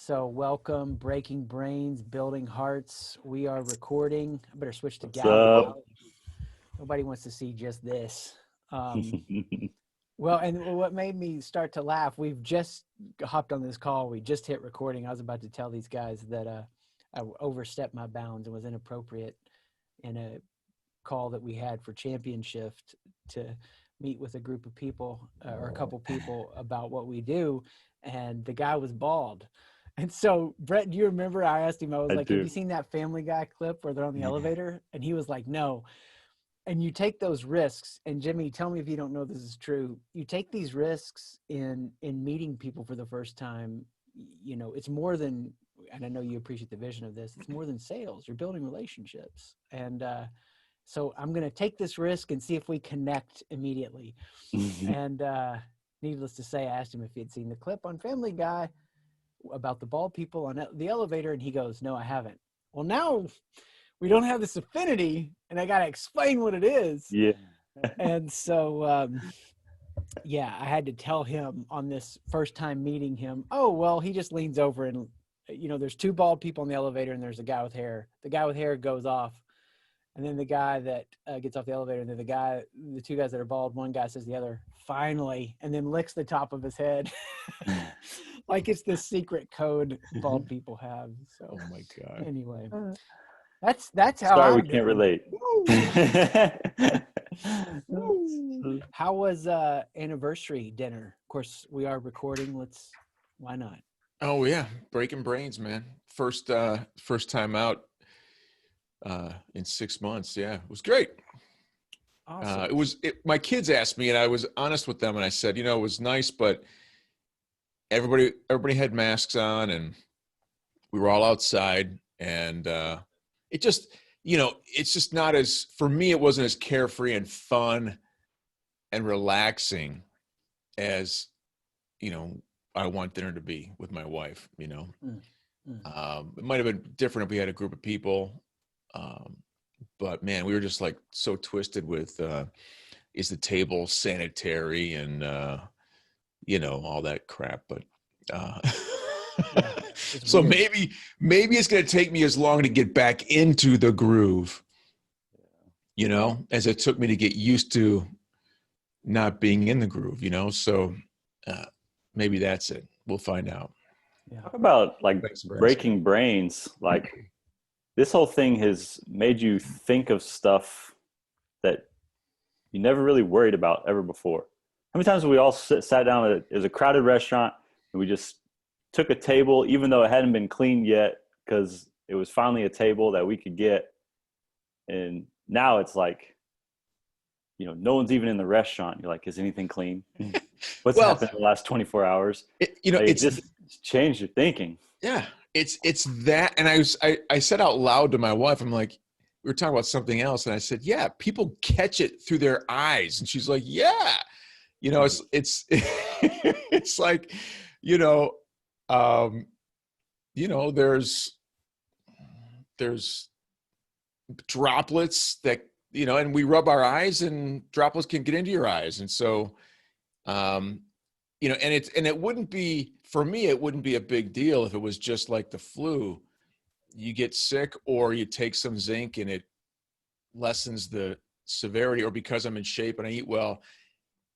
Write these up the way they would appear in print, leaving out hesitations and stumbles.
So welcome, Breaking Brains, Building Hearts. We are recording. I better switch to What's gallery. up? Nobody wants to see just this. Well, and what made me start to laugh, we've just hopped on this call. We just hit recording. I was about to tell these guys that I overstepped my bounds and was inappropriate in a call that we had for championship to meet with a group of people or a couple people about what we do. And the guy was bald. And so, Brett, do you remember I asked him, I was I like, have do. you seen that Family Guy clip where they're on the elevator? And he was like, no. And you take those risks, and Jimmy, tell me if you don't know this is true. You take these risks in meeting people for the first time. You know, it's more than, and I know you appreciate the vision of this, it's more than sales. You're building relationships. And so I'm going to take this risk and see if we connect immediately. And needless to say, I asked him if he had seen the clip on Family Guy about the bald people on the elevator, and he goes, no, I haven't. Well, now we don't have this affinity, and I got to explain what it is. Yeah. And so, yeah, I had to tell him on this first time meeting him, oh, well, he just leans over and, you know, there's two bald people in the elevator, and there's a guy with hair. The guy with hair goes off. And then the guy that gets off the elevator, and then the two guys that are bald, one guy says the other, finally, and then licks the top of his head. Like it's the secret code bald people have. So, Oh my God. anyway, that's how Sorry, I'm we can't relate. How was anniversary dinner? Of course, we are recording. Why not? Oh yeah, breaking brains, man. First time out in 6 months. Yeah, it was great. Awesome. My kids asked me, and I was honest with them, and I said, it was nice, but everybody had masks on, and we were all outside, and it just, it's just not as, for me, it wasn't as carefree and fun and relaxing as, I want dinner to be with my wife, It might have been different if we had a group of people. But man, we were just like so twisted with, is the table sanitary and, all that crap. But, so weird. maybe it's going to take me as long to get back into the groove, as it took me to get used to not being in the groove, so maybe that's it. We'll find out. Yeah. Talk about like Thanks for breaking brains. Like this whole thing has made you think of stuff that you never really worried about ever before. How many times have we all sat down at a crowded restaurant and we just took a table, even though it hadn't been cleaned yet, because it was finally a table that we could get. And now it's like, no one's even in the restaurant. You're like, is anything clean? What's happened in the last 24 hours? It's just changed your thinking. Yeah, it's that. And I said out loud to my wife, I'm like, we were talking about something else. And I said, yeah, people catch it through their eyes. And she's like, yeah, it's, it's like, there's droplets that, and we rub our eyes and droplets can get into your eyes. And so, and it wouldn't be, for me, it wouldn't be a big deal if it was just like the flu. You get sick or you take some zinc and it lessens the severity, or because I'm in shape and I eat well,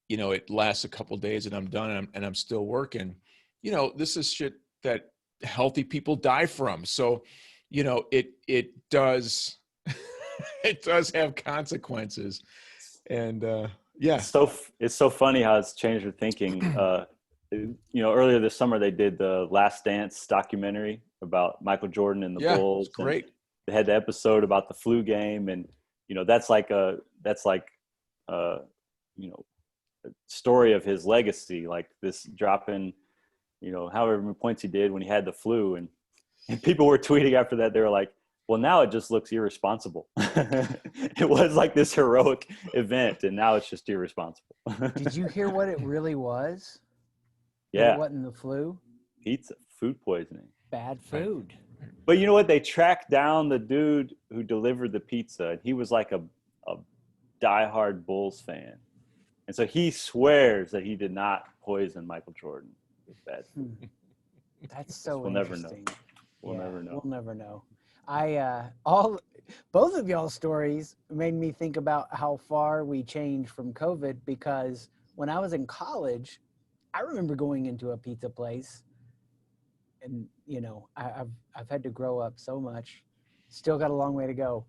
it lasts a couple of days and I'm done and I'm still working. This is shit that healthy people die from. So, it does, it does have consequences. And, yeah. It's so funny how it's changed your thinking. Earlier this summer they did the Last Dance documentary about Michael Jordan and the Bulls. It's great. They had the episode about the flu game, and that's like a story of his legacy, like this dropping, however many points he did when he had the flu, and people were tweeting after that. They were like, well, now it just looks irresponsible. It was like this heroic event, and now it's just irresponsible. Did you hear what it really was? Yeah. It wasn't the flu? Pizza, food poisoning. Bad food. But you know what? They tracked down the dude who delivered the pizza, and he was like a diehard Bulls fan. And so he swears that he did not poison Michael Jordan with bad food. That's so We'll never know. interesting. We'll never know. We'll never know. Both of y'all's stories made me think about how far we changed from COVID, because when I was in college, I remember going into a pizza place, and I've had to grow up so much, still got a long way to go.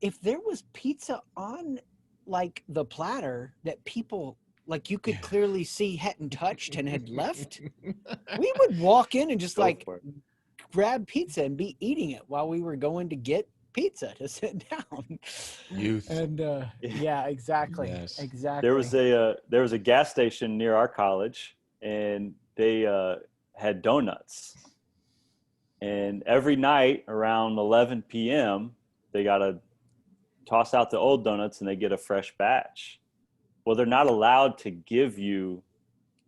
If there was pizza on like the platter that people like you could clearly see hadn't touched and had left, we would walk in and just Go like for it. grab pizza and be eating it while we were going to get pizza to sit down. Youth. And yeah, exactly. Yes. Exactly. There was a gas station near our college, and they had donuts. And every night around 11 p.m., they got to toss out the old donuts and they get a fresh batch. Well, they're not allowed to give you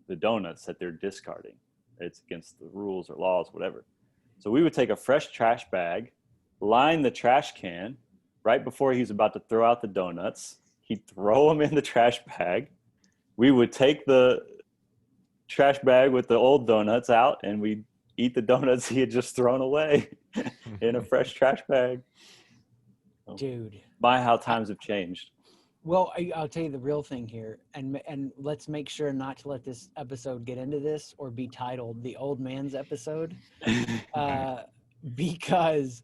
the donuts that they're discarding. It's against the rules or laws, whatever. So we would take a fresh trash bag, line the trash can right before he's about to throw out the donuts. He'd throw them in the trash bag. We would take the trash bag with the old donuts out, and we'd eat the donuts he had just thrown away in a fresh trash bag. Dude. My, how times have changed. Well, I'll tell you the real thing here, and let's make sure not to let this episode get into this or be titled the old man's episode, because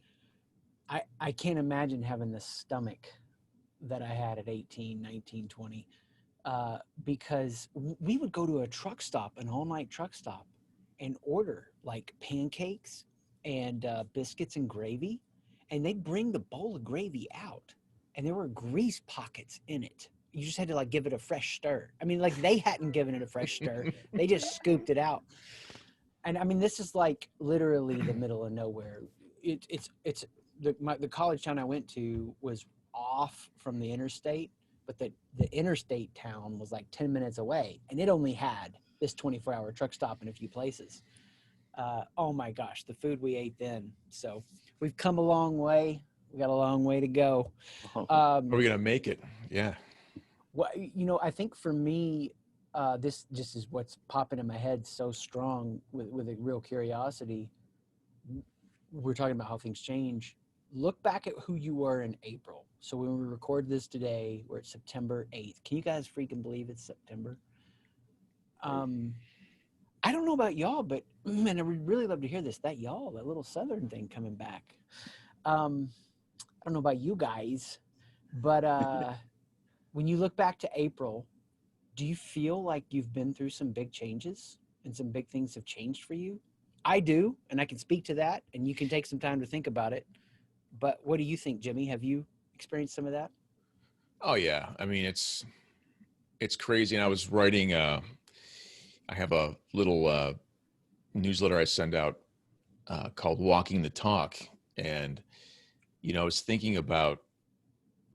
I can't imagine having the stomach that I had at 18, 19, 20, because we would go to a truck stop, an all-night truck stop, and order like pancakes and biscuits and gravy, and they'd bring the bowl of gravy out, and there were grease pockets in it. You just had to like give it a fresh stir. I mean, like they hadn't given it a fresh stir. They just scooped it out. And I mean, this is like literally the middle of nowhere. It's the college town I went to was off from the interstate, but the interstate town was like 10 minutes away, and it only had this 24-hour truck stop in a few places. Oh my gosh, the food we ate then. So we've come a long way. We got a long way to go. Are we gonna make it? Yeah. Well, I think for me, this just is what's popping in my head so strong with a real curiosity. We're talking about how things change. Look back at who you were in April. So when we record this today, we're at September 8th. Can you guys freaking believe it's September? I don't know about y'all, but man, I would really love to hear this. That little Southern thing coming back. I don't know about you guys, but when you look back to April, do you feel like you've been through some big changes and some big things have changed for you? I do, and I can speak to that, and you can take some time to think about it. But what do you think, Jimmy? Have you experienced some of that? Oh yeah. I mean, it's crazy. And I was writing, I have a little newsletter I send out called Walking the Talk. And, I was thinking about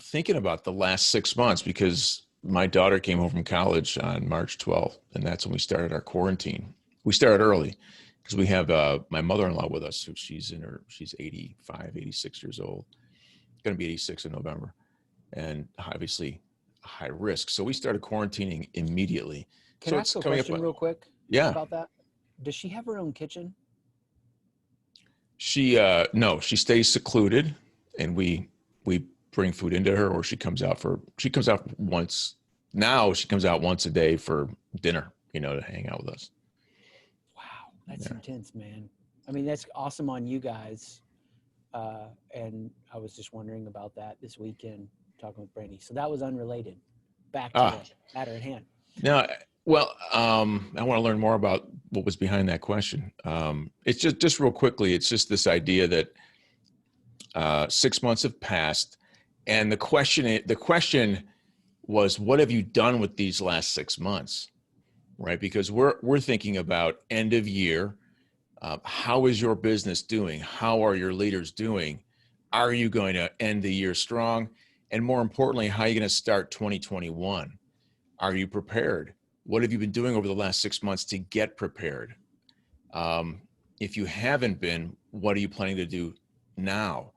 the last 6 months, because my daughter came home from college on March 12th, and that's when we started our quarantine. We started early because we have my mother-in-law with us. She's 85, 86 years old, going to be 86 in November, and obviously high risk. So we started quarantining immediately. Can I ask a question real quick? Yeah. About that? Does she have her own kitchen? No, she stays secluded, and we bring food into her, or she comes out once. Now she comes out once a day for dinner, to hang out with us. Wow, that's intense, man. I mean, that's awesome on you guys. And I was just wondering about that this weekend, talking with Brandy. So that was unrelated. Back to the matter at hand. Now, well, I want to learn more about what was behind that question. It's just real quickly. It's just this idea that 6 months have passed, and the question was, what have you done with these last 6 months, right? Because we're thinking about end of year. How is your business doing? How are your leaders doing? Are you going to end the year strong? And more importantly, how are you going to start 2021? Are you prepared? What have you been doing over the last 6 months to get prepared? If you haven't been, what are you planning to do now?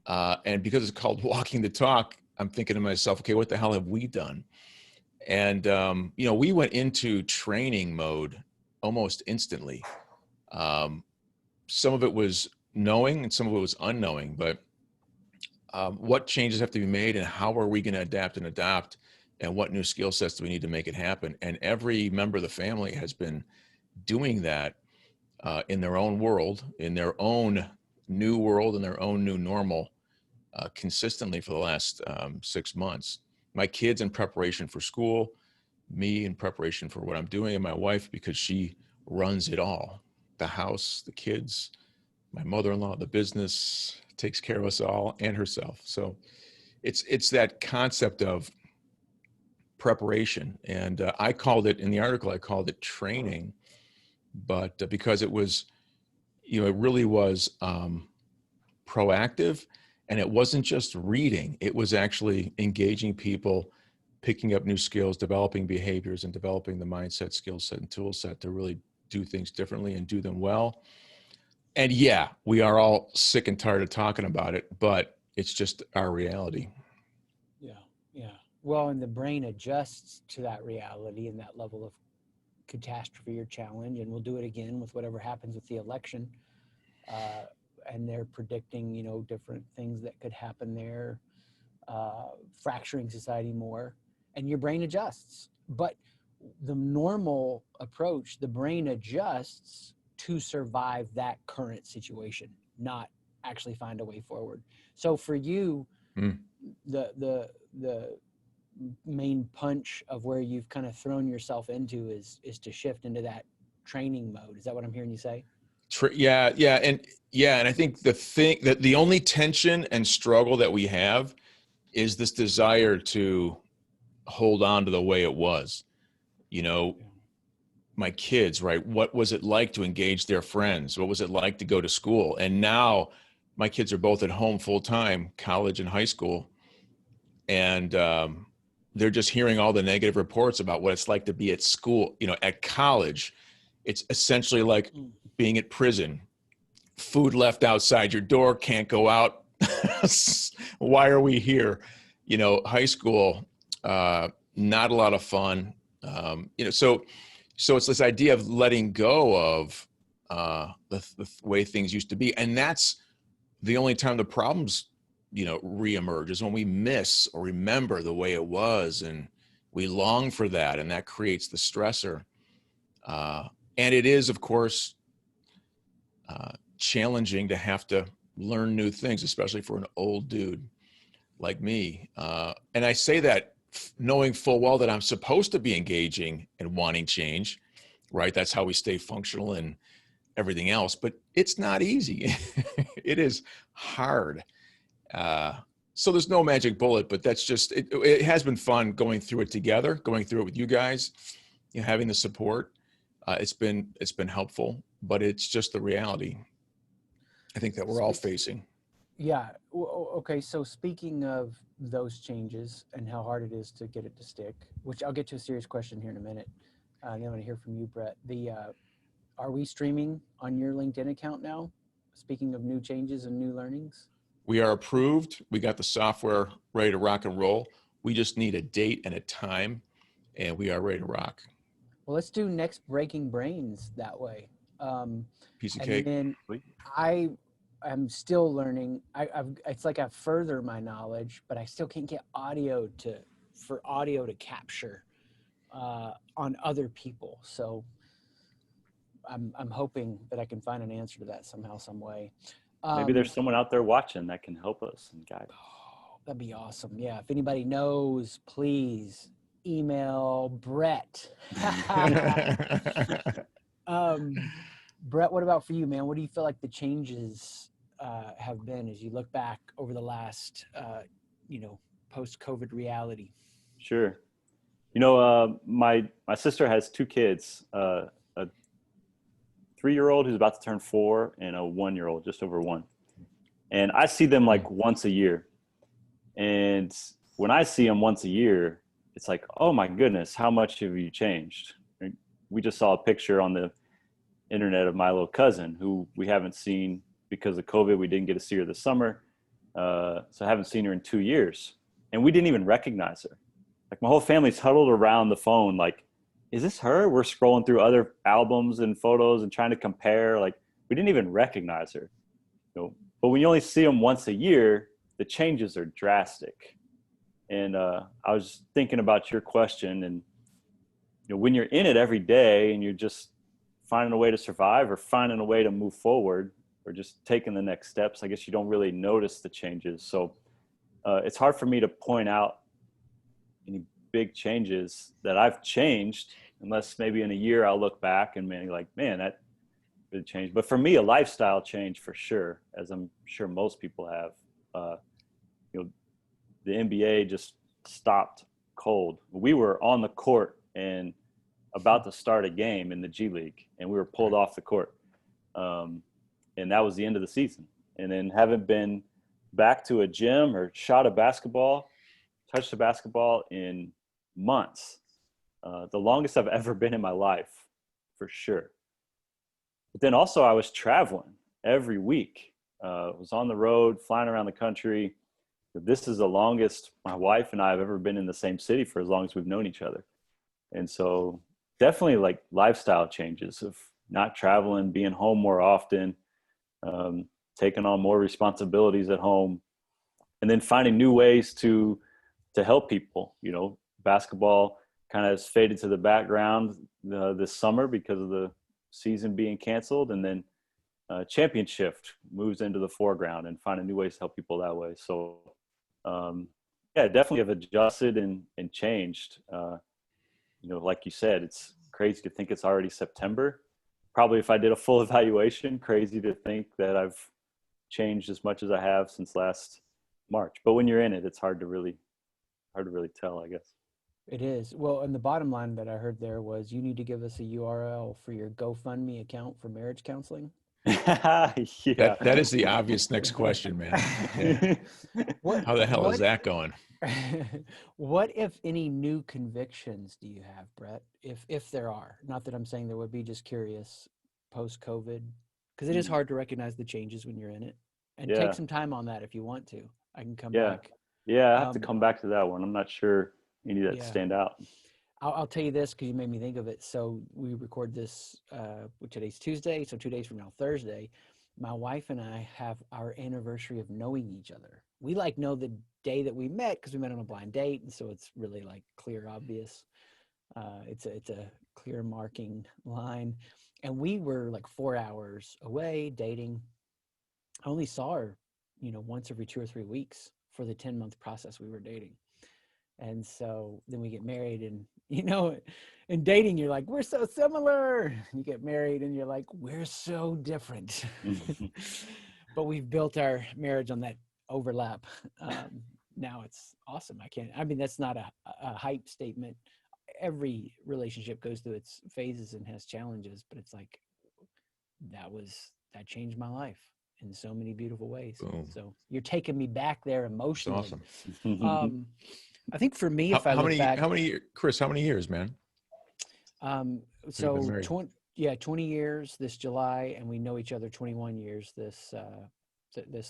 And because it's called Walking the Talk, I'm thinking to myself, okay, what the hell have we done? And, we went into training mode almost instantly. some of it was knowing and some of it was unknowing, but what changes have to be made and how are we going to adapt and adopt, and what new skill sets do we need to make it happen? And every member of the family has been doing that in their own world, in their own new world, in their own new normal, consistently for the last 6 months. My kids in preparation for school, me in preparation for what I'm doing, and my wife because she runs it all. The house, the kids, my mother-in-law, the business, takes care of us all and herself. So it's that concept of preparation. And I called it, in the article, I called it training, but because it was, it really was proactive, and it wasn't just reading, it was actually engaging people, picking up new skills, developing behaviors, and developing the mindset, skill set, and tool set to really do things differently and do them well. And yeah, we are all sick and tired of talking about it, but it's just our reality. Yeah. Yeah. Well, and the brain adjusts to that reality and that level of catastrophe or challenge. And we'll do it again with whatever happens with the election. And they're predicting, different things that could happen there, fracturing society more, and your brain adjusts. But the normal approach, the brain adjusts to survive that current situation, not actually find a way forward. So for you, the main punch of where you've kind of thrown yourself into is to shift into that training mode. Is that what I'm hearing you say? Yeah. And I think the only tension and struggle that we have is this desire to hold on to the way it was. My kids, right? What was it like to engage their friends? What was it like to go to school? And now my kids are both at home full time, college and high school. And they're just hearing all the negative reports about what it's like to be at school. At college, it's essentially like being at prison. Food left outside your door, can't go out. Why are we here? High school, not a lot of fun. So it's this idea of letting go of the way things used to be. And that's the only time the problems, reemerge, is when we miss or remember the way it was. And we long for that. And that creates the stressor. And it is, of course, challenging to have to learn new things, especially for an old dude like me. And I say that knowing full well that I'm supposed to be engaging and wanting change, right? That's how we stay functional and everything else, but it's not easy. It is hard. So there's no magic bullet, but that's just, it has been fun going through it together, going through it with you guys, having the support. It's been helpful, but it's just the reality, I think, that we're all facing. Yeah. Okay. So speaking of those changes and how hard it is to get it to stick, which I'll get to a serious question here in a minute. And then I want to hear from you, Brett. Are we streaming on your LinkedIn account now? Speaking of new changes and new learnings? We are approved. We got the software ready to rock and roll. We just need a date and a time, and we are ready to rock. Well, let's do Next Breaking Brains that way. Piece of cake. And then I'm still learning. It's like I further my knowledge, but I still can't get audio to capture on other people. So I'm hoping that I can find an answer to that somehow, some way. Maybe there's someone out there watching that can help us and guide us. Oh, that'd be awesome. Yeah. If anybody knows, please email Brett. Brett, what about for you, man? What do you feel like the changes have been as you look back over the last, post-COVID reality? Sure. My sister has two kids, a 3-year-old who's about to turn 4 and a 1-year-old, just over 1. And I see them like once a year. And when I see them once a year, it's like, oh my goodness, how much have you changed? We just saw a picture on the internet of my little cousin who we haven't seen because of COVID. We didn't get to see her this summer. So I haven't seen her in 2 years. And we didn't even recognize her. Like my whole family's huddled around the phone like, is this her? We're scrolling through other albums and photos and trying to compare. Like we didn't even recognize her. But when you only see them once a year, the changes are drastic. And I was thinking about your question, and when you're in it every day and you're just finding a way to survive or finding a way to move forward or just taking the next steps, I guess you don't really notice the changes. So it's hard for me to point out any big changes that I've changed, unless maybe in a year I'll look back and be like, man, that really changed. But for me, a lifestyle change for sure, as I'm sure most people have. The NBA just stopped cold. We were on the court and about to start a game in the G League, and we were pulled off the court. And that was the end of the season. And then haven't been back to a gym or touched a basketball in months. The longest I've ever been in my life, for sure. But then also I was traveling every week. Was on the road, flying around the country. This is the longest my wife and I have ever been in the same city for as long as we've known each other. And so definitely like lifestyle changes of not traveling, being home more often, taking on more responsibilities at home, and then finding new ways to help people. Basketball kind of has faded to the background this summer because of the season being canceled, and then championship moves into the foreground, and finding new ways to help people that way. So definitely have adjusted and changed. Like you said, it's crazy to think it's already September. Probably if I did a full evaluation, crazy to think that I've changed as much as I have since last March. But when you're in it, it's hard to really tell, I guess. It is. Well, and the bottom line that I heard there was you need to give us a URL for your GoFundMe account for marriage counseling. Yeah. That is the obvious next question, man. Yeah. How the hell is that going? What, if any, new convictions do you have, Brett? If there are, not that I'm saying there would be, just curious, post-COVID, because it is hard to recognize the changes when you're in it. And take some time on that if you want to. I can come back. Yeah, I have to come back to that one. I'm not sure any that stand out. I'll tell you this because you made me think of it. So we record this, today's Tuesday, so 2 days from now, Thursday. My wife and I have our anniversary of knowing each other. We know the day that we met because we met on a blind date, and so it's really clear, obvious. It's a clear marking line, and we were 4 hours away dating. I only saw her, once every 2 or 3 weeks for the 10-month process we were dating. And so then we get married, and in dating, you're like, we're so similar. You get married and you're like, we're so different. But we've built our marriage on that overlap. Now it's awesome. That's not a hype statement. Every relationship goes through its phases and has challenges, but it's that changed my life in so many beautiful ways. Boom. So you're taking me back there emotionally. That's awesome. I think for me, if I look back, Chris, how many years, man? So 20 years this July, and we know each other 21 years this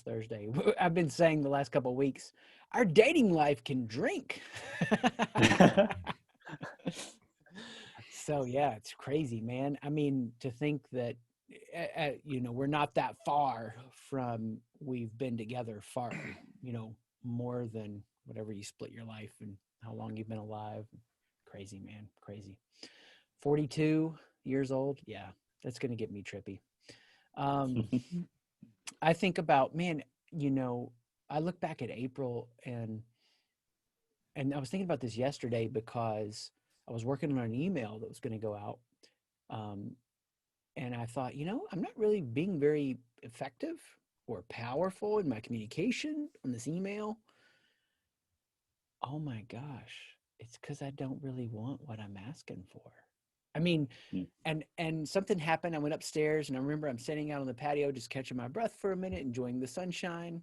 Thursday. I've been saying the last couple of weeks, our dating life can drink. So yeah, it's crazy, man. I mean, to think that, we're not that far from, we've been together far, more than whatever you split your life and how long you've been alive. Crazy, man. Crazy. 42 years old. Yeah, that's going to get me trippy. I think about, man, I look back at April and I was thinking about this yesterday because I was working on an email that was going to go out. And I thought, I'm not really being very effective or powerful in my communication on this email. Oh my gosh, it's because I don't really want what I'm asking for. I mean, and something happened. I went upstairs and I remember I'm sitting out on the patio, just catching my breath for a minute, enjoying the sunshine.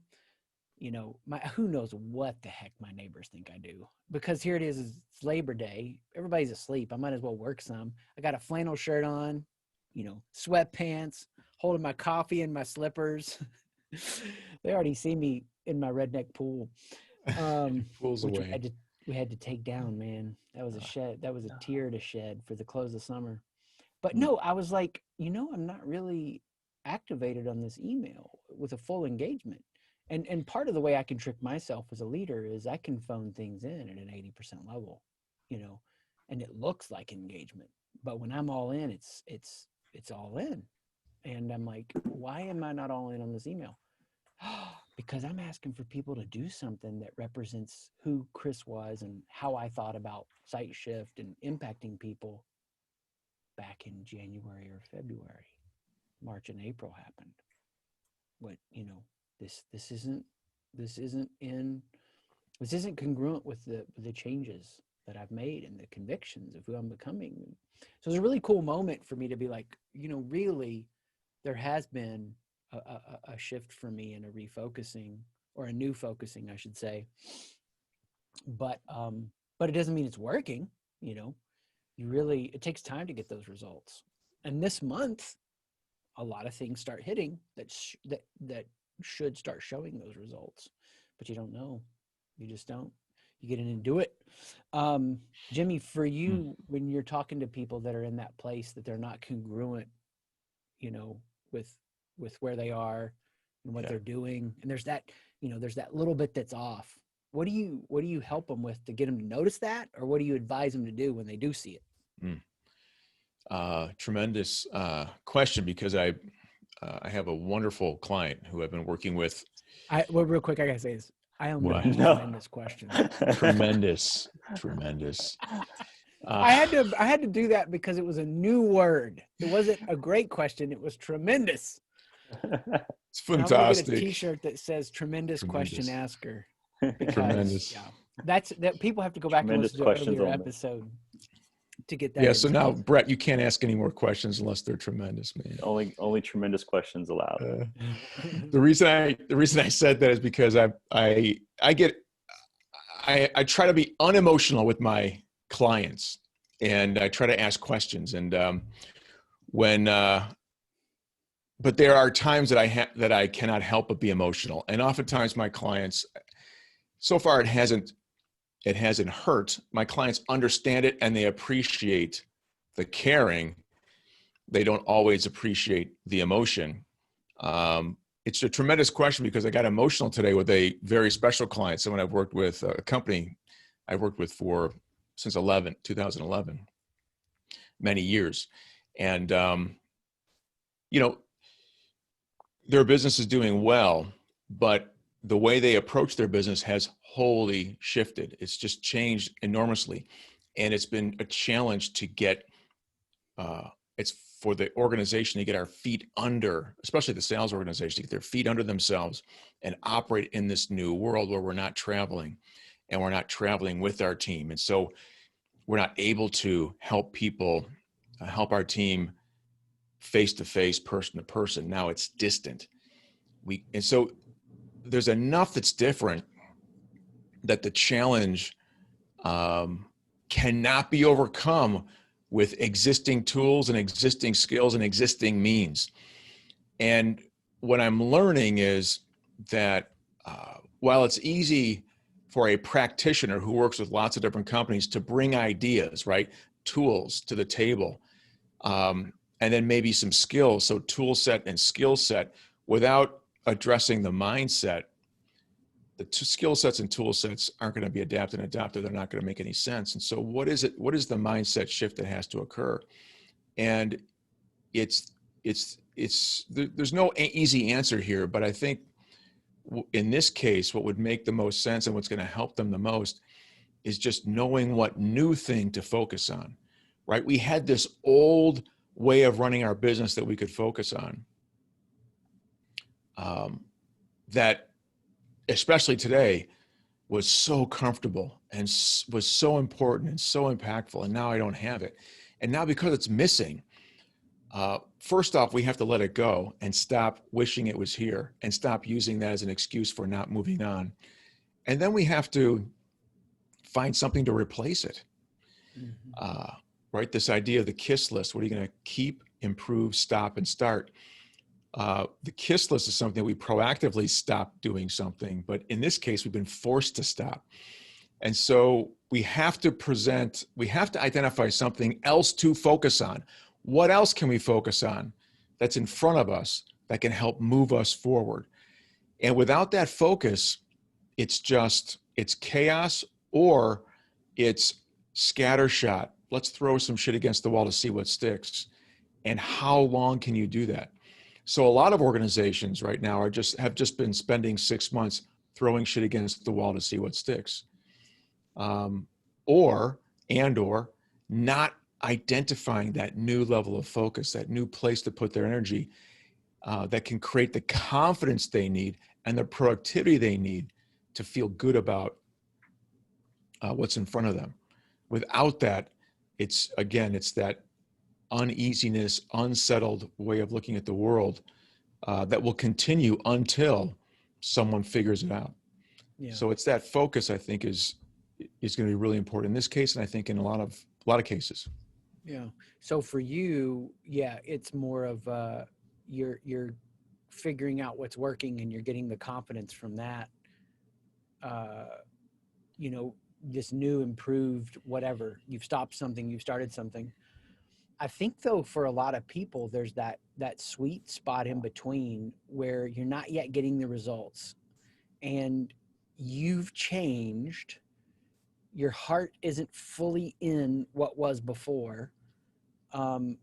Who knows what the heck my neighbors think I do, because here it is, it's Labor Day. Everybody's asleep. I might as well work some. I got a flannel shirt on, sweatpants, holding my coffee in my slippers. They already see me in my redneck pool. Pulls which away. we had to take down, man. That was a shed. That was a tear to shed for the close of summer. But no, I was like, I'm not really activated on this email with a full engagement. And part of the way I can trick myself as a leader is I can phone things in at an 80% level, and it looks like engagement. But when I'm all in, it's all in. And I'm like, why am I not all in on this email? Because I'm asking for people to do something that represents who Chris was and how I thought about site shift and impacting people back in January or February. March and April happened. What, this isn't congruent with the changes that I've made and the convictions of who I'm becoming. So it's a really cool moment for me to be like, really there has been a shift for me and a refocusing, or a new focusing, I should say. But it doesn't mean it's working. It takes time to get those results. And this month, a lot of things start hitting that should start showing those results, but you don't know. You just don't. You get in and do it. Jimmy, for you, when you're talking to people that are in that place that they're not congruent, with where they are and what they're doing, and there's that little bit that's off. What do you help them with to get them to notice that, or what do you advise them to do when they do see it? Tremendous question, because I have a wonderful client who I've been working with. Real quick, I gotta say this. I own What? a tremendous question. Tremendous. I had to do that because it was a new word. It wasn't a great question. It was tremendous. It's fantastic. I'm gonna get a T-shirt that says "Tremendous Question Asker." Because, tremendous. Yeah, that people have to go back and listen to an earlier episode to get that. Yeah. So now, Brett, you can't ask any more questions unless they're tremendous, man. Only tremendous questions allowed. The reason I said that is because I try to be unemotional with my clients, and I try to ask questions. And but there are times that I cannot help but be emotional. And oftentimes my clients, so far it hasn't hurt. My clients understand it and they appreciate the caring. They don't always appreciate the emotion. It's a tremendous question because I got emotional today with a very special client, someone I've worked with, a company I've worked with since 2011, many years. And, their business is doing well, but the way they approach their business has wholly shifted. It's just changed enormously. And it's been a challenge to get, it's for the organization to get our feet under, especially the sales organization, to get their feet under themselves and operate in this new world where we're not traveling, and we're not traveling with our team. And so we're not able to help people, help our team face-to-face, person-to-person. Now it's distant. And so there's enough that's different that the challenge cannot be overcome with existing tools and existing skills and existing means. And what I'm learning is that while it's easy for a practitioner who works with lots of different companies to bring ideas, right, tools to the table, and then maybe some skills, so tool set and skill set, without addressing the mindset, the skill sets and tool sets aren't going to be adapted. They're not going to make any sense. And so what is the mindset shift that has to occur? And there's no easy answer here, but I think in this case, what would make the most sense and what's going to help them the most is just knowing what new thing to focus on, right? We had this old way of running our business that we could focus on, that especially today was so comfortable and was so important and so impactful. And now I don't have it. And now because it's missing, first off, we have to let it go and stop wishing it was here and stop using that as an excuse for not moving on. And then we have to find something to replace it. Mm-hmm. Right? This idea of the KISS list. What are you going to keep, improve, stop, and start? The KISS list is something that we proactively stop doing something, but in this case, we've been forced to stop. And so we have to identify something else to focus on. What else can we focus on that's in front of us that can help move us forward. And without that focus, it's chaos, or it's scattershot. Let's throw some shit against the wall to see what sticks. And how long can you do that? So a lot of organizations right now have just been spending 6 months throwing shit against the wall to see what sticks. Or not identifying that new level of focus, that new place to put their energy, that can create the confidence they need and the productivity they need to feel good about what's in front of them. Without that, it's that uneasiness, unsettled way of looking at the world that will continue until someone figures it out. Yeah. So it's that focus, I think, is going to be really important in this case, and I think in a lot of cases. Yeah. So for you, yeah, it's more of you're figuring out what's working, and you're getting the confidence from that. This new, improved, whatever. You've stopped something, you've started something. I think though, for a lot of people, there's that sweet spot in between where you're not yet getting the results, and you've changed. Your heart isn't fully in what was before, and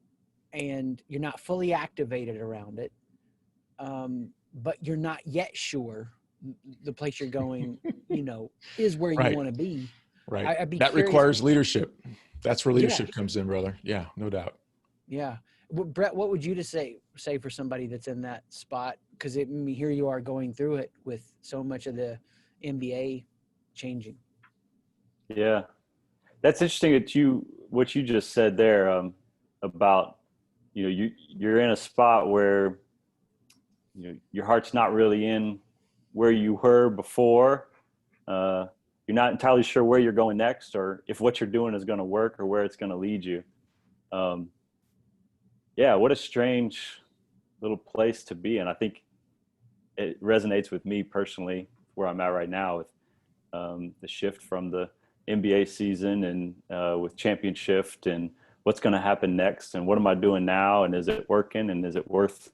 you're not fully activated around it, but you're not yet sure the place you're going, is where you Right. want to be. Right. I'd be that curious. Requires leadership. That's where leadership Yeah. comes in, brother. Yeah, no doubt. Yeah. Well, Brett, what would you say for somebody that's in that spot? Because here you are going through it with so much of the NBA changing. Yeah, that's interesting that what you just said there, about you're in a spot where your heart's not really in where you were before. You're not entirely sure where you're going next, or if what you're doing is going to work, or where it's going to lead you. Yeah, what a strange little place to be in. I think it resonates with me personally, where I'm at right now, with the shift from the NBA season, and with championship, and what's going to happen next, and what am I doing now, and is it working, and is it worth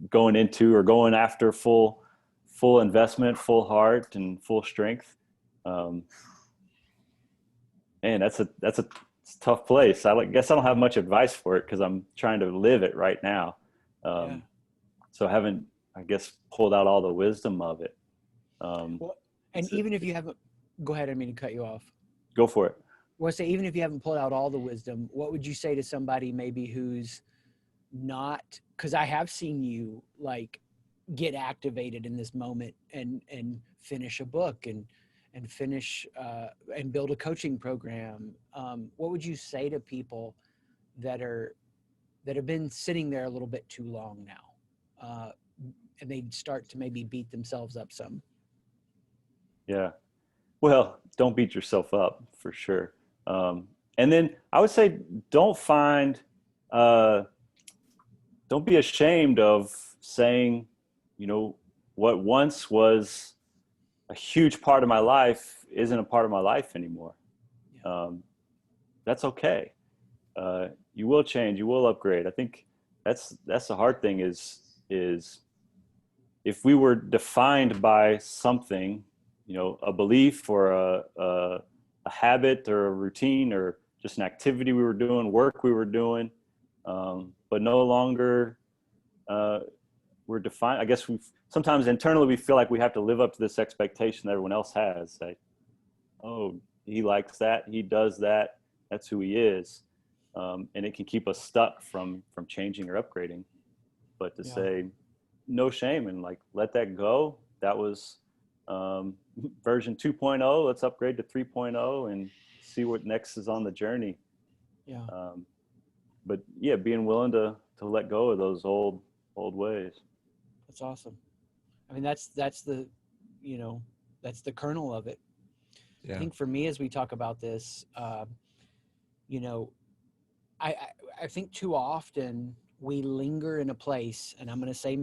going into or going after full investment, full heart, and full strength. Man, that's a tough place. I guess I don't have much advice for it, because I'm trying to live it right now. So I haven't, I guess, pulled out all the wisdom of it. Even if you haven't, go ahead. I mean to cut you off. Go for it. Well, I say, even if you haven't pulled out all the wisdom, what would you say to somebody maybe who's not, because I have seen you get activated in this moment and finish a book and finish and build a coaching program. What would you say to people that have been sitting there a little bit too long now, and they start to maybe beat themselves up some? Yeah. Well, don't beat yourself up, for sure. And then I would say, don't be ashamed of saying, what once was a huge part of my life isn't a part of my life anymore. Yeah. That's okay. You will change, you will upgrade. I think that's the hard thing is if we were defined by something, a belief, or a habit, or a routine, or just an activity we were doing, work we were doing, but no longer we're defined. I guess sometimes internally we feel like we have to live up to this expectation that everyone else has. Like, oh, he likes that, he does that, that's who he is. And it can keep us stuck from changing or upgrading. But to say no shame, and let that go. That was version 2.0. Let's upgrade to 3.0 and see what next is on the journey. Yeah. But yeah, being willing to let go of those old ways. That's awesome. I mean, that's the that's the kernel of it. Yeah. I think for me, as we talk about this, I think too often we linger in a place, and I'm going to say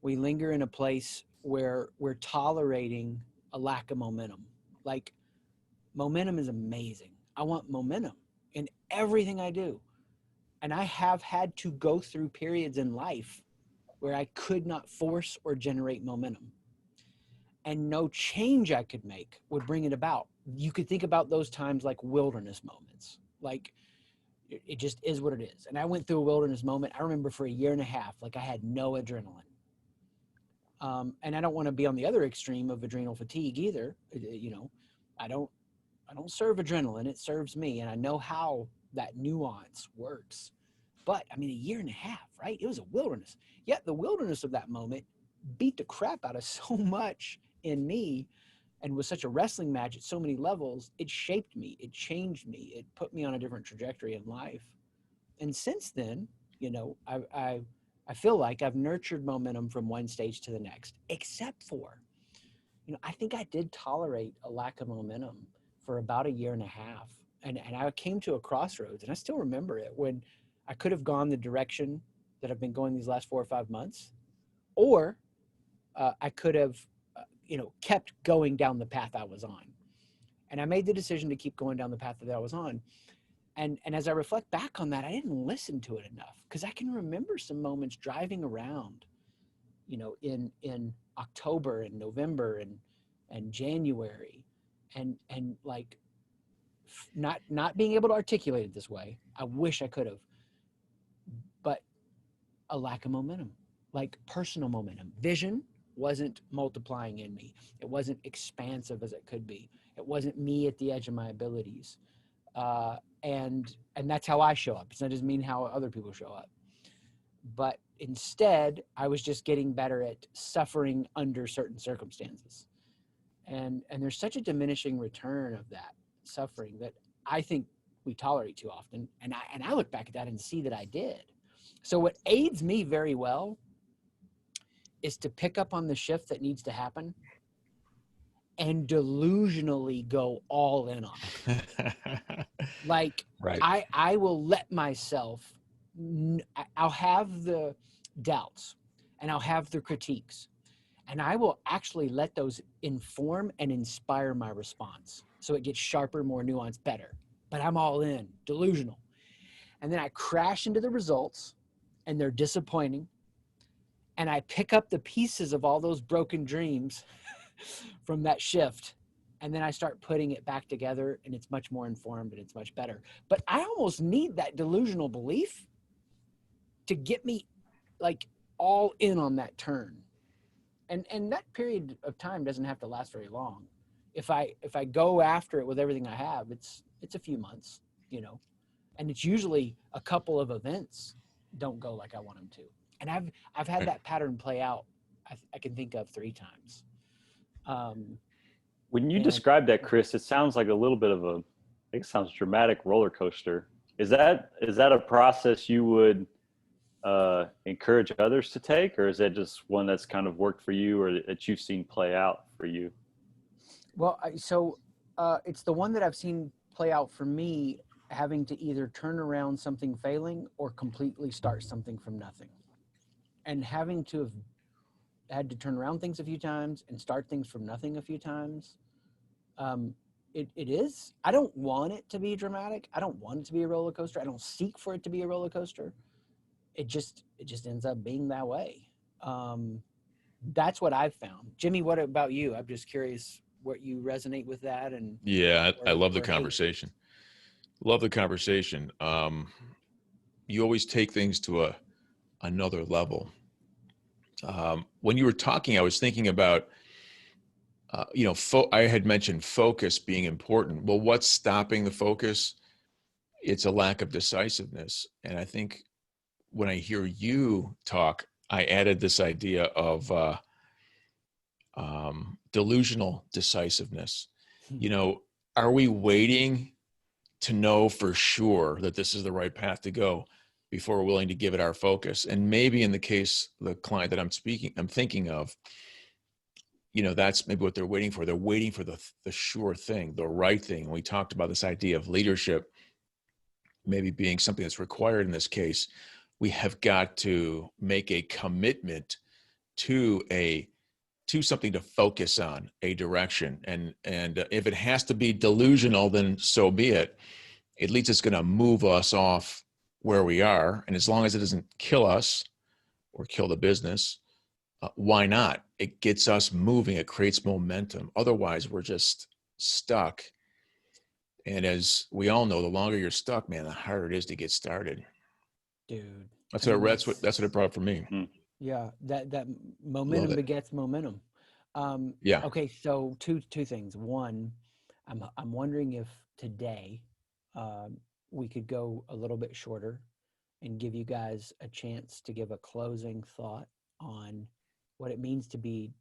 we linger in a place where we're tolerating a lack of momentum. Like, momentum is amazing. I want momentum in everything I do. And I have had to go through periods in life where I could not force or generate momentum. And no change I could make would bring it about. You could think about those times like wilderness moments. Like, it just is what it is. And I went through a wilderness moment. I remember for a year and a half, like I had no adrenaline. And I don't want to be on the other extreme of adrenal fatigue either. You know, I don't serve adrenaline. It serves me. And I know how that nuance works. But I mean, a year and a half, right? It was a wilderness. Yet the wilderness of that moment beat the crap out of so much in me, and was such a wrestling match at so many levels. It shaped me. It changed me. It put me on a different trajectory in life. And since then, you know, I feel like I've nurtured momentum from one stage to the next, except for, you know, I think I did tolerate a lack of momentum for about a year and a half. And I came to a crossroads, and I still remember it, when I could have gone the direction that I've been going these last 4 or 5 months, or I could have, you know, kept going down the path I was on. And I made the decision to keep going down the path that I was on. And as I reflect back on that, I didn't listen to it enough, because I can remember some moments driving around, you know, in October and November and January, and like not being able to articulate it this way. I wish I could have, but a lack of momentum, like personal momentum. Vision wasn't multiplying in me. It wasn't expansive as it could be. It wasn't me at the edge of my abilities. And that's how I show up. It doesn't mean how other people show up. But instead, I was just getting better at suffering under certain circumstances. And there's such a diminishing return of that suffering that I think we tolerate too often. And I look back at that and see that I did. So what aids me very well is to pick up on the shift that needs to happen and delusionally go all in on it. Like, right. I will let myself, I'll have the doubts and I'll have the critiques, and I will actually let those inform and inspire my response. So it gets sharper, more nuanced, better. But I'm all in, delusional. And then I crash into the results, and they're disappointing. And I pick up the pieces of all those broken dreams from that shift. And then I start putting it back together, and it's much more informed and it's much better. But I almost need that delusional belief to get me like all in on that turn. And that period of time doesn't have to last very long. If I go after it with everything I have, it's a few months, you know, and it's usually a couple of events don't go like I want them to. And I've had that pattern play out. I can think of 3 times. When you describe that, Chris, it sounds like a little bit of it sounds dramatic roller coaster. Is that a process you would encourage others to take, or is that just one that's kind of worked for you, or that you've seen play out for you? Well, it's the one that I've seen play out for me, having to either turn around something failing or completely start something from nothing. And having to have had to turn around things a few times and start things from nothing a few times. It is. I don't want it to be dramatic. I don't want it to be a roller coaster. I don't seek for it to be a roller coaster. It just ends up being that way. That's what I've found. Jimmy, what about you? I'm just curious what you resonate with that. And yeah, I love the hate. conversation. Love the conversation. You always take things to another level. When you were talking, I was thinking about, I had mentioned focus being important. Well, what's stopping the focus? It's a lack of decisiveness. And I think when I hear you talk, I added this idea of delusional decisiveness. You know, are we waiting to know for sure that this is the right path to go before we're willing to give it our focus? And maybe in the case, the client that I'm thinking of, that's maybe what they're waiting for. They're waiting for the sure thing, the right thing. We talked about this idea of leadership maybe being something that's required in this case. We have got to make a commitment to something to focus on, a direction. And if it has to be delusional, then so be it. At least it's going to move us off where we are. And as long as it doesn't kill us or kill the business, why not? It gets us moving. It creates momentum. Otherwise, we're just stuck. And as we all know, the longer you're stuck, man, the harder it is to get started. Dude. That's I mean, what it brought for me. Yeah, that momentum begets momentum. Yeah. Okay, so two things. One, I'm wondering if today we could go a little bit shorter and give you guys a chance to give a closing thought on what it means to be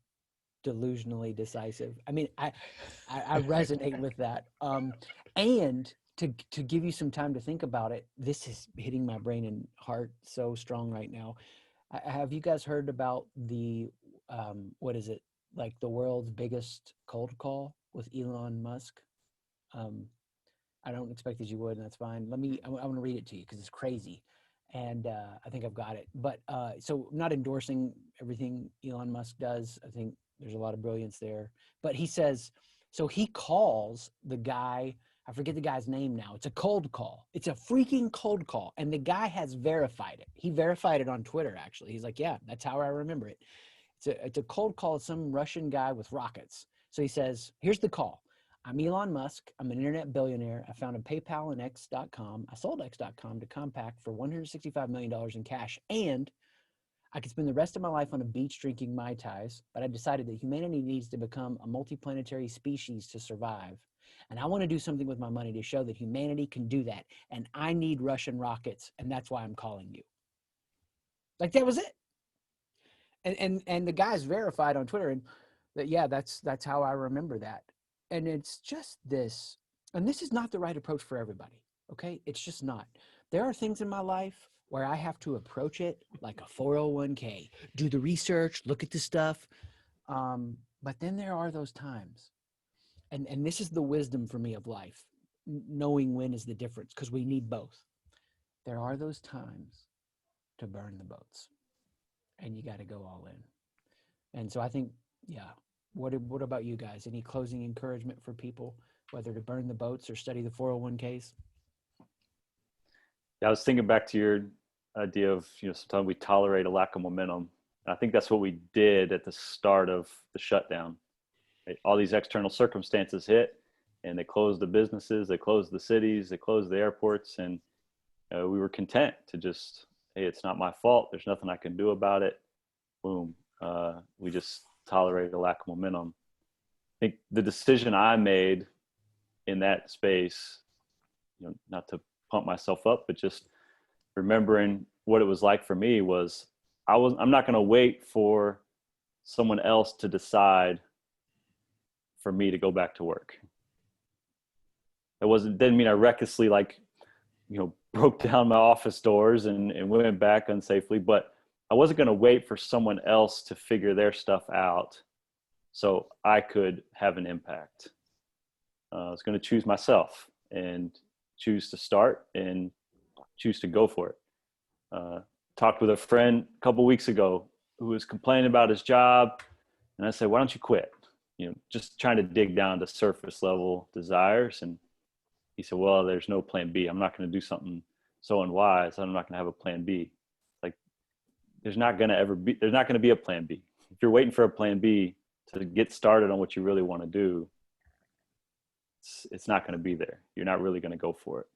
delusionally decisive. I mean, I resonate with that. And to give you some time to think about it, this is hitting my brain and heart so strong right now. Have you guys heard about the what is it, like the world's biggest cold call with Elon Musk? I don't expect that you would, and that's fine. I want to read it to you because it's crazy, and I think I've got it. But so I'm not endorsing everything Elon Musk does. I think there's a lot of brilliance there. But he says, so he calls the guy. I forget the guy's name now. It's a cold call. It's a freaking cold call, and the guy has verified it. He verified it on Twitter. Actually, he's like, yeah, that's how I remember it. It's a cold call of some Russian guy with rockets. So he says, here's the call. I'm Elon Musk. I'm an internet billionaire. I founded PayPal and X.com. I sold X.com to Compaq for $165 million in cash. And I could spend the rest of my life on a beach drinking Mai Tais, but I decided that humanity needs to become a multiplanetary species to survive. And I want to do something with my money to show that humanity can do that. And I need Russian rockets. And that's why I'm calling you. Like, that was it. And the guy's verified on Twitter, and that, yeah, that's how I remember that. And it's just this, and this is not the right approach for everybody. Okay, it's just not. There are things in my life where I have to approach it like a 401k, do the research, look at the stuff. But then there are those times, and this is the wisdom for me of life, knowing when is the difference, because we need both. There are those times to burn the boats, and you got to go all in. And so I think, yeah. What about you guys? Any closing encouragement for people, whether to burn the boats or study the 401ks? Yeah, I was thinking back to your idea of, sometimes we tolerate a lack of momentum. And I think that's what we did at the start of the shutdown. Right? All these external circumstances hit, and they closed the businesses, they closed the cities, they closed the airports, and we were content to just, hey, it's not my fault. There's nothing I can do about it. Boom. We just tolerated a lack of momentum. I think the decision I made in that space, not to pump myself up, but just remembering what it was like for me was I'm not going to wait for someone else to decide for me to go back to work. Didn't mean I recklessly broke down my office doors and went back unsafely, but I wasn't going to wait for someone else to figure their stuff out so I could have an impact. I was going to choose myself and choose to start and choose to go for it. Talked with a friend a couple weeks ago who was complaining about his job. And I said, why don't you quit? Just trying to dig down to surface level desires. And he said, well, there's no plan B. I'm not going to do something so unwise. I'm not going to have a plan B. There's not going to be a plan B. If you're waiting for a plan B to get started on what you really want to do, it's not going to be there. You're not really going to go for it.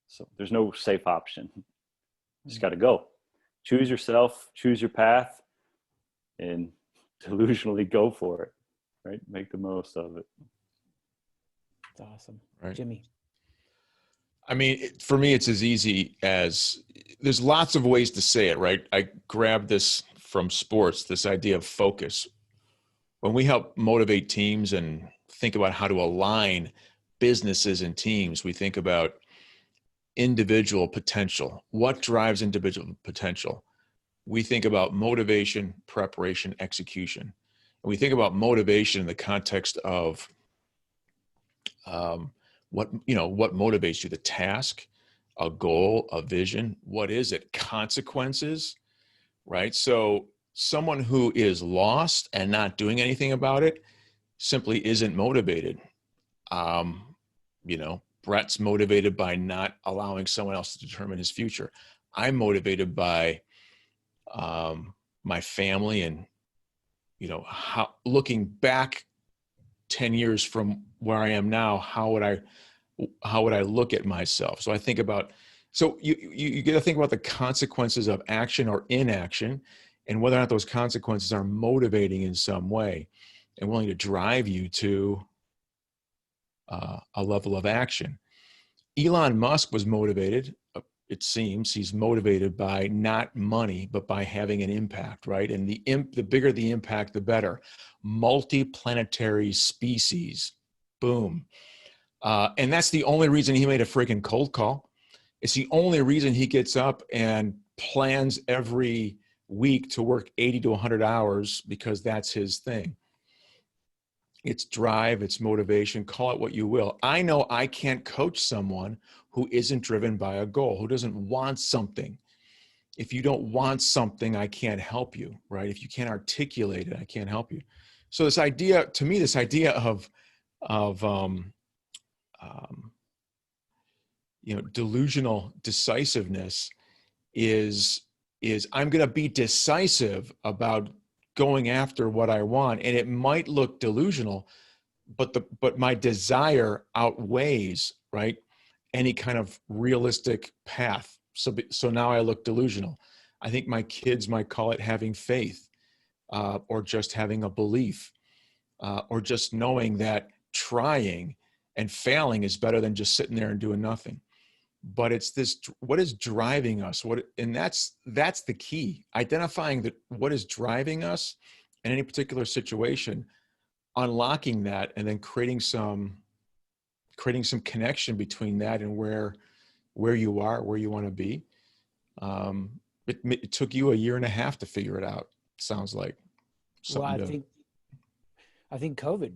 So there's no safe option. You just got to go. Choose yourself, choose your path, and delusionally go for it, right? Make the most of it. That's awesome. Right. Jimmy. I mean, for me, it's as easy as there's lots of ways to say it, right? I grabbed this from sports, this idea of focus. When we help motivate teams and think about how to align businesses and teams, we think about individual potential. What drives individual potential? We think about motivation, preparation, execution. And we think about motivation in the context of what motivates you, the task, a goal, a vision. What is it? Consequences, right? So someone who is lost and not doing anything about it simply isn't motivated. Brett's motivated by not allowing someone else to determine his future. I'm motivated by my family, and how, looking back 10 years from where I am now, how would I look at myself? So I think about, so you get to think about the consequences of action or inaction, and whether or not those consequences are motivating in some way and willing to drive you to a level of action. Elon Musk was motivated, it seems, he's motivated by not money, but by having an impact, right? And the bigger the impact, the better. Multi-planetary species, boom. And that's the only reason he made a freaking cold call. It's the only reason he gets up and plans every week to work 80 to 100 hours, because that's his thing. It's drive, it's motivation, call it what you will. I know I can't coach someone who isn't driven by a goal, who doesn't want something. If you don't want something, I can't help you, right? If you can't articulate it, I can't help you. So this idea, to me, this idea of delusional decisiveness is I'm going to be decisive about going after what I want, and it might look delusional, but my desire outweighs, right, any kind of realistic path. So now I look delusional. I think my kids might call it having faith, or just having a belief, or just knowing that trying and failing is better than just sitting there and doing nothing. But it's this, what is driving us? And that's the key. Identifying what is driving us in any particular situation, unlocking that, and then creating some connection between that and where you are, where you want to be. It took you 1.5 years to figure it out. Sounds like. Well, I think COVID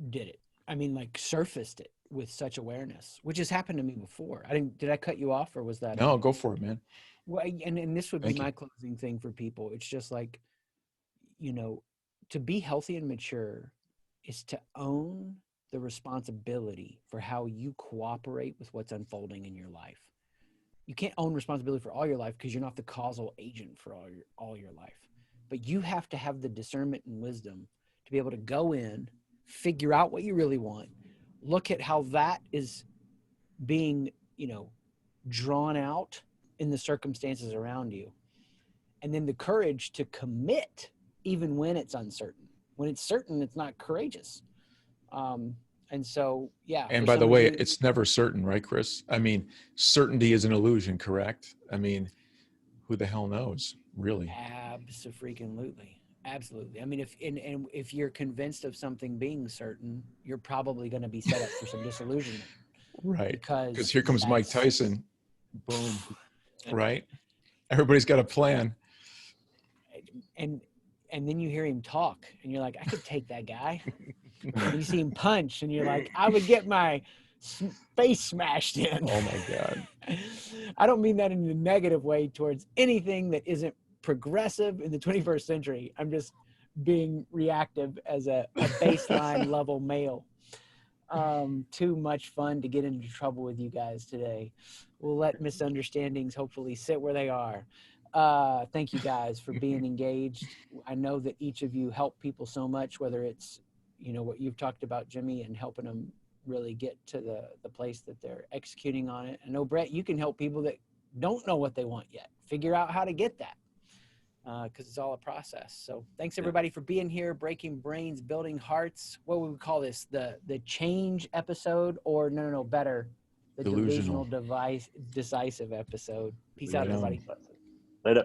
did it. I mean, like, surfaced it with such awareness, which has happened to me before. Did I cut you off, or was that? No, go for it, man. Well, and this would be my closing thing for people. It's just like, to be healthy and mature is to own the responsibility for how you cooperate with what's unfolding in your life. You can't own responsibility for all your life because you're not the causal agent for all your life. But you have to have the discernment and wisdom to be able to go in, figure out what you really want, look at how that is being, drawn out in the circumstances around you. And then the courage to commit even when it's uncertain. When it's certain, it's not courageous. And so, yeah. And by the way, it's never certain, right, Chris? I mean, certainty is an illusion, correct? I mean, who the hell knows, really? Absolutely. Absolutely. I mean, if you're convinced of something being certain, you're probably going to be set up for some disillusionment. Right. Because here comes Mike Tyson. Boom. Right. Everybody's got a plan. And then you hear him talk and you're like, I could take that guy. And you see him punch and you're like, I would get my face smashed in. Oh my God. I don't mean that in a negative way towards anything that isn't progressive in the 21st century. I'm just being reactive as a baseline level male. Too much fun to get into trouble with you guys today. We'll let misunderstandings hopefully sit where they are. Thank you guys for being engaged. I know that each of you help people so much, whether it's, what you've talked about, Jimmy, and helping them really get to the place that they're executing on it. I know, Brett, you can help people that don't know what they want yet, figure out how to get that, because it's all a process. So thanks everybody for being here, breaking brains, building hearts. What would we call this? The change episode, or no, better, the delusional decisive episode. Peace out, everybody. Later.